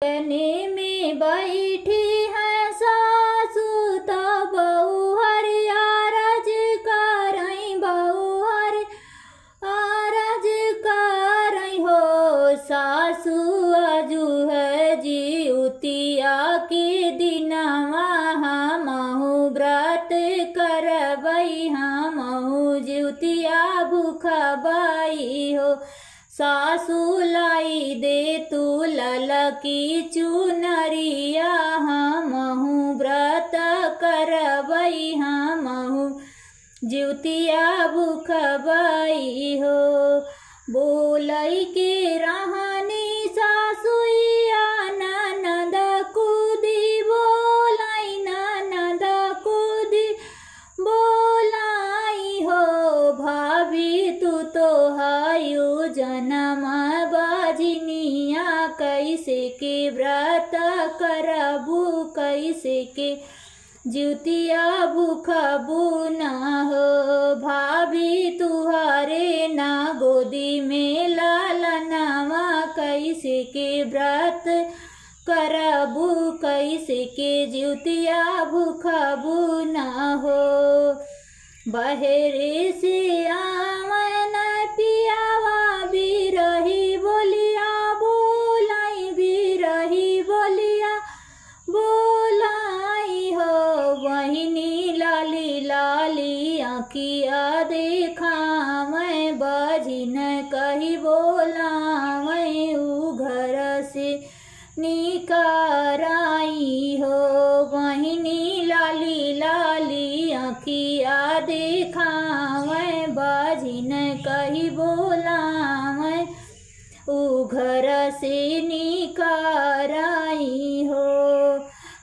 बने में बैठी है सासू तो बहू हरि आरज करई बहू हरि आरज करई हो सासू अजू है जी उतिया के दिनवा हमहु व्रत करबई हमहु जिउतिया भूखबई हो सासू लाई दे तू ललकी चुनरिया हमहु व्रत करबई हमहु जिउतिया भूखबई हो बोलई के रहनी सासुइया ननद कुदी बोलाई ननद कुदी बोलाई हो भाभी तू तो हायु जन्म बाजिनिया कैसे के व्रत करबू कैसे के जिउतिया भूखबू न हो भाभी तुहारे ना गोदी में लालनवा कैसे के व्रत करबू कैसे के जिउतिया भूखबू न हो बहरे से आवन पियावा बिरही बोलिया बोलाई बिरही बोलिया बोलाई हो बहिनी लाली लाली आँखिया देखा मैं बजिन कही बोला मैं ऊ घर से निकाराई हो बहिनी लाली लाली आँखिया देखा मैं बजिन कही बोला मैं ऊ घर से निकाराई हो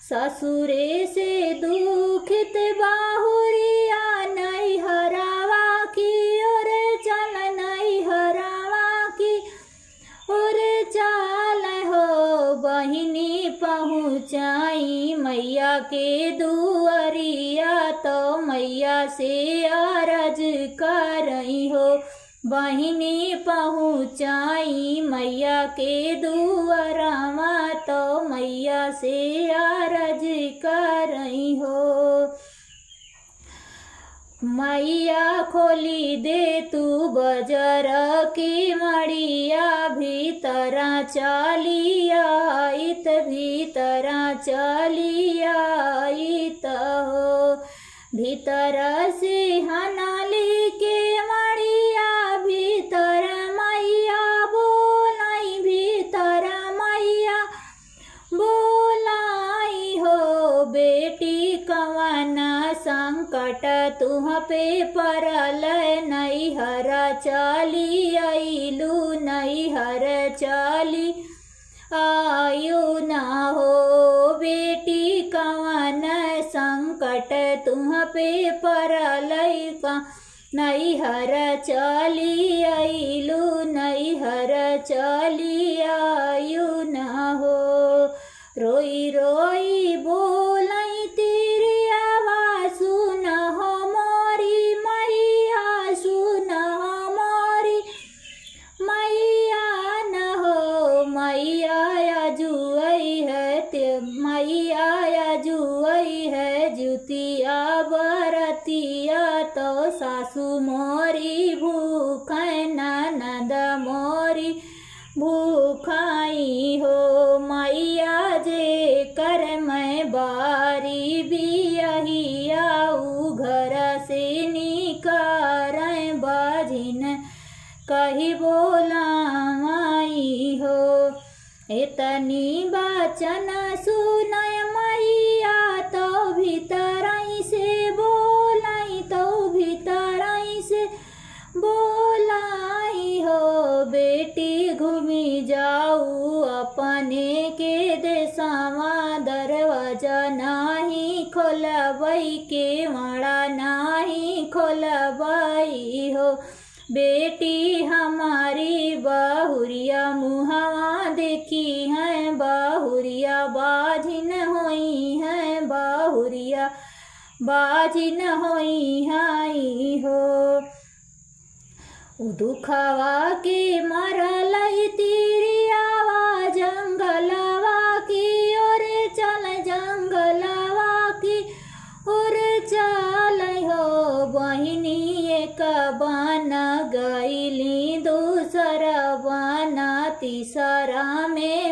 ससुरे से दुखित बाहुरिया नहीं हरावा की ओर चल नहीं हरावा की ओर चल हो बहिनी पहुँचाई मैया के दुआरिया तो मैया से अरज करई हो बहिनी पहुँचाई मैया के दुआरमा तो मैया से अरज करई हो मैया खोली दे तू बजर की मड़िया भीतरा चलिया इत भीतरा चलिया इत हो भीतर से हनाली के मड़िया भीतर मैया बोलाई भीतर मैया बोलाई हो बेटी कवना संकट तुह पे परल नैहर चली अइलू नैहर चली आयु ना हो बेटी कवन संकट तुह पे परल का नैहर चली अइलू नैहर चली आयु ना हो रोई रोई बोलई तेरी आवाज सुन हो मोरी मैया सुन हो मोरी मैया न हो मैया जुआई है ते मैया जुआई है जुतिया बरतिया तो सासू मोरी भूख ननद मोरी भूखाई हो मैया जे कर मैं बारी भी यही आऊ घर से निकार बाजिन कही बोला माई हो इतनी बचन सुनय मैया तो भीतरई से बोलाई तो भीतरई से बोलाई हो बेटी घूमी जाऊ अपने के देशवा दरवाजा नाही खोलबई के मड़ा नाही खोलबई हो बेटी हमारी बहुरिया मुहवा देखी है बहुरिया बाजिन होई है बहुरिया बाजिन होई हाई हो दुखवा के मरलई तिरियावा जंगलवा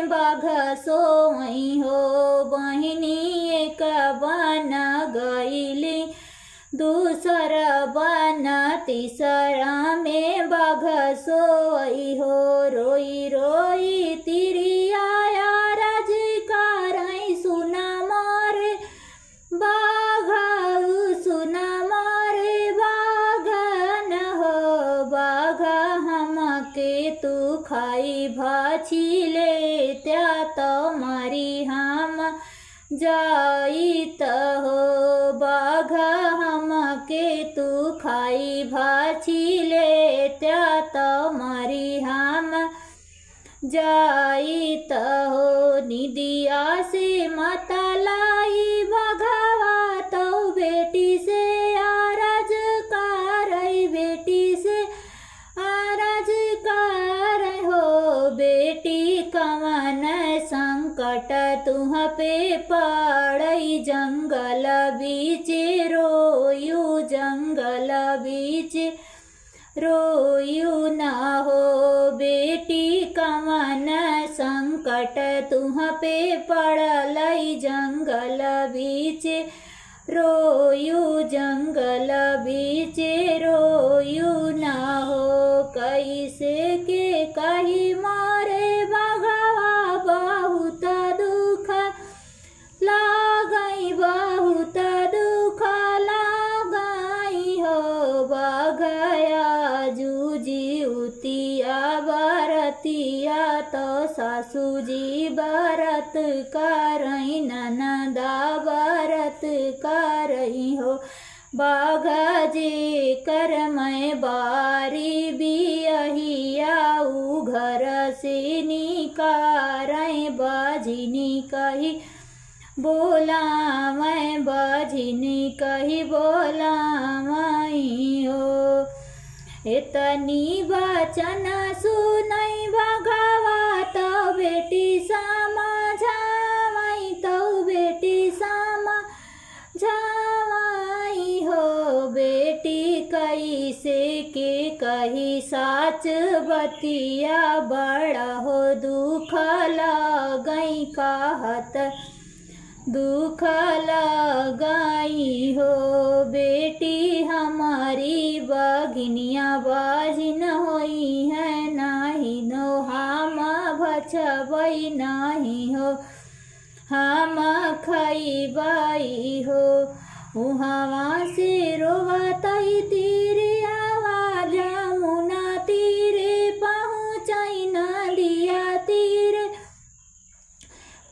में बाघ सोई हो बहिनी एक बन गईली दूसर बन तीसरा में बाघ सोई हो रोई रोई तिरिया राज कारई सुना मारे बाघ सुना मारे बाघ न हो बाघ हमके तू खाई भाछी ले त्या तो मारी हम जाइत हो बाघ हमके तू खाई भाछी ले त्या तो मारी हम जाइत हो निदिया से माता लाई भगवा तो बेटी से आरज कारई बेटी से आरज कार हो बेटी कवन संकट तुह पे पड़ई जंगल बीच रोयू जंगल बीच रोयू न हो बेटी कवन संकट तुह पे पड़लई जंगल बीच रोयू जंगल बीच रोयू न हो कैसे के कही मारे भगवा बहुत दुख लागई बहुत दुख लागई हो बगया जूजी उतिया बरतिया तो सासू जी बरत करई ननदा बरत करई हो बाघा जे कर मैं बारी बियहिया उ घर से निकारय बजिनी कही बोला मैं बजिनी कही बोला मैं हो इतनी वचन सुनई भगवा तो बेटी समझावई तो बेटी समझावई हो बेटी कैसे के कही साच बतिया बड़ा हो दुख लगई कहत दुख लगाई हो बेटी हमारी बघिनिया बाजिन होई है नाही नो हम भचबई नाही हो हम खईबई हो उहवा से रोवतई तीरे आवाज मुना तीरे पहुँचई नदिया तीरे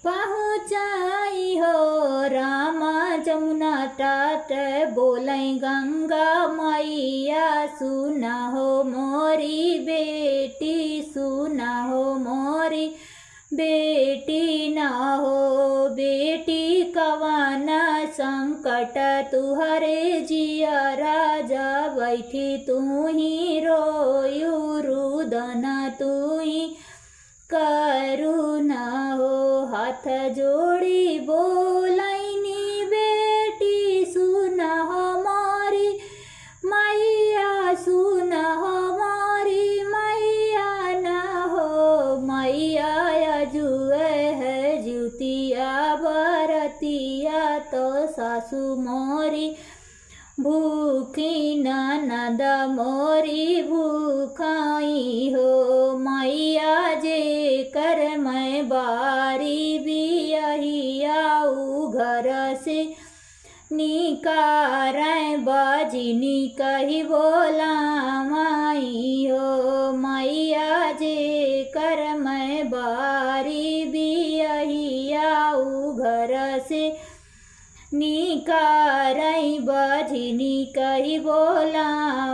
पहुँचाई हो रामा जमुना टाट बोलई गंगा मैया सुना हो मोरी बेटी सुना हो मोरी बेटी ना हो बेटी कवन संकट तुहरे जिया राजा बैठी तू ही रोयू रुदन तू ही करुणा हो हाथ जोड़ी बोलैनी बेटी सुना हमारी मैया सुना हमारी मैया न हो मैया जुए है जुतिया बरतिया तो सासू मोरी भूखी ननद मोरी भूखाई हो मैया जे कर मैं बारी बियहिया उ घर से निकार बजिनी कही बोला माई हो मैया जे कर मैं बारी बियहिया उ घर से निकारई बजिनी कही बोला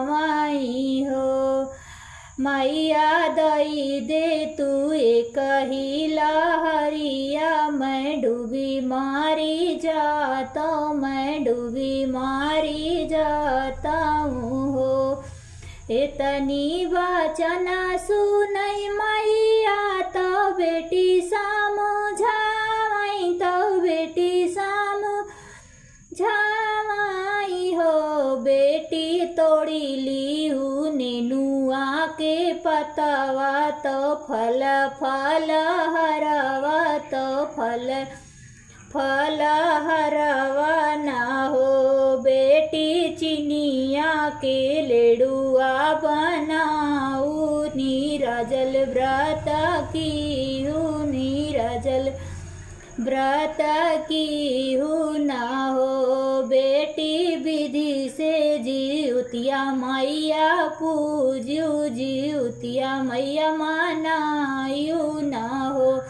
माई हो मैया दई दे तू एक ही लहरिया मैं डूबी मारी जाता मैं डूबी मारी जाता हूँ हो इतनी वचना सुनई मैया तो बेटी समझावई तो बेटी समझावई हो बेटी तोड़ी ली नेनुआ के पतवा तो फल फल हरवा तो फल हरवा ना हो। बेटी चिनिया के लेडुआ बनाऊ नीरजल व्रत की हूँ नीरजल व्रत की हूँ ना हो। बेटी विधि से जिउतिया मैया पूजू जिउतिया मैया मनायू ना हो।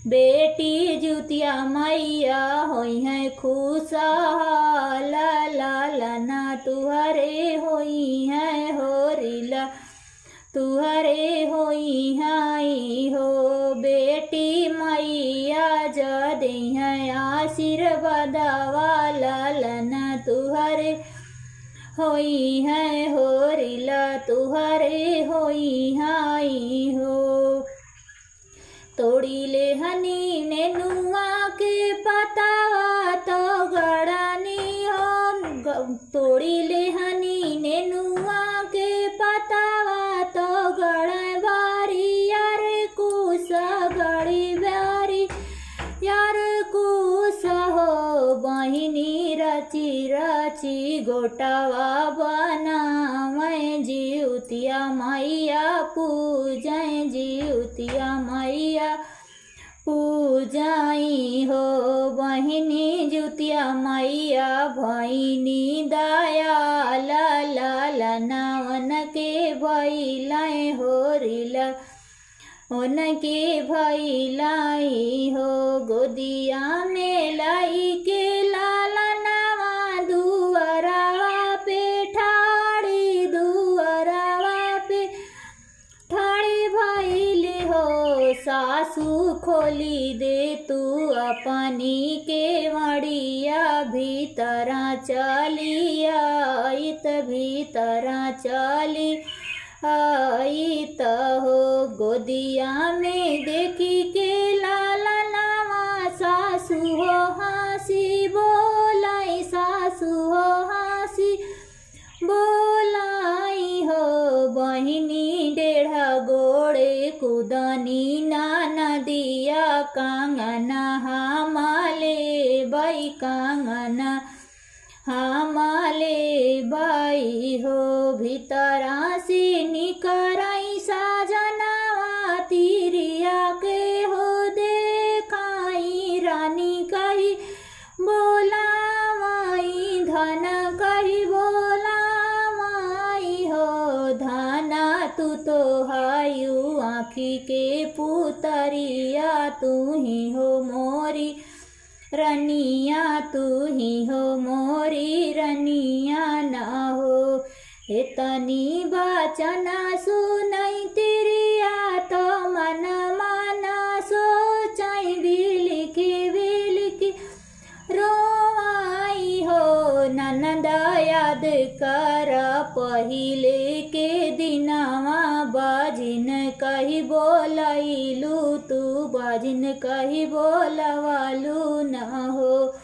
बेटी जुतिया मैया होई है खुशहाल लालना तुहरे होई है होरिला तुहरे होई है हो। बेटी मैया जदे है आशीर्वाद लालना तुहरे होई है होरिला तुहरे होई है हो। तोड़ी ले हनी नेनुआ के पतावा तो गड़ानी हो। तोड़ी ले हनी नेनुआ के पतावा तो गड़ा बारी यार कुस गड़ी बारी यार कुस हो। बहिनी रची रची गोटावा बनावें जिउतिया मैया पूजें जिउतिया मैया पूजाई हो। बहिनी जुतिया मैया भैनी दयाल लालना उनके भैलाए होरिला उनके भैलाई हो। गोदिया में लाई के लालनावा दुअरावा पे ठाड़ी दुअरावा पे ठाड़ी भैले हो। सासू खोली दे तू अपनी के मड़िया भीतरा चली आइत भीतरा चली आइत हो। गोदिया में देखी के लालनावा सासू हो हंसी बोलाई सासू हो हंसी बोलाई हो। बहिनी डेढ़ा गोड़े कुदनी ना नदिया कांगना हमाले बाई कांगना हमाले बाई हो। भीतरा से निकराई साजनावा तिरिया के हो देखाई रानी कही बोलावाई धन कही बोलावाई हो। धना तू तो हायू आँखी के पुतरिया तू ही हो मोरी रनिया तू ही हो मोरी रनिया ना हो। इतनी बचना सुनाई तिरिया तो मन माना सोचाई बिलिखी रोवाई हो। ननद याद कर पहिले के दिनवा बाजिन कही बोलाइलू तू बाजिन कही बोलवालू न हो।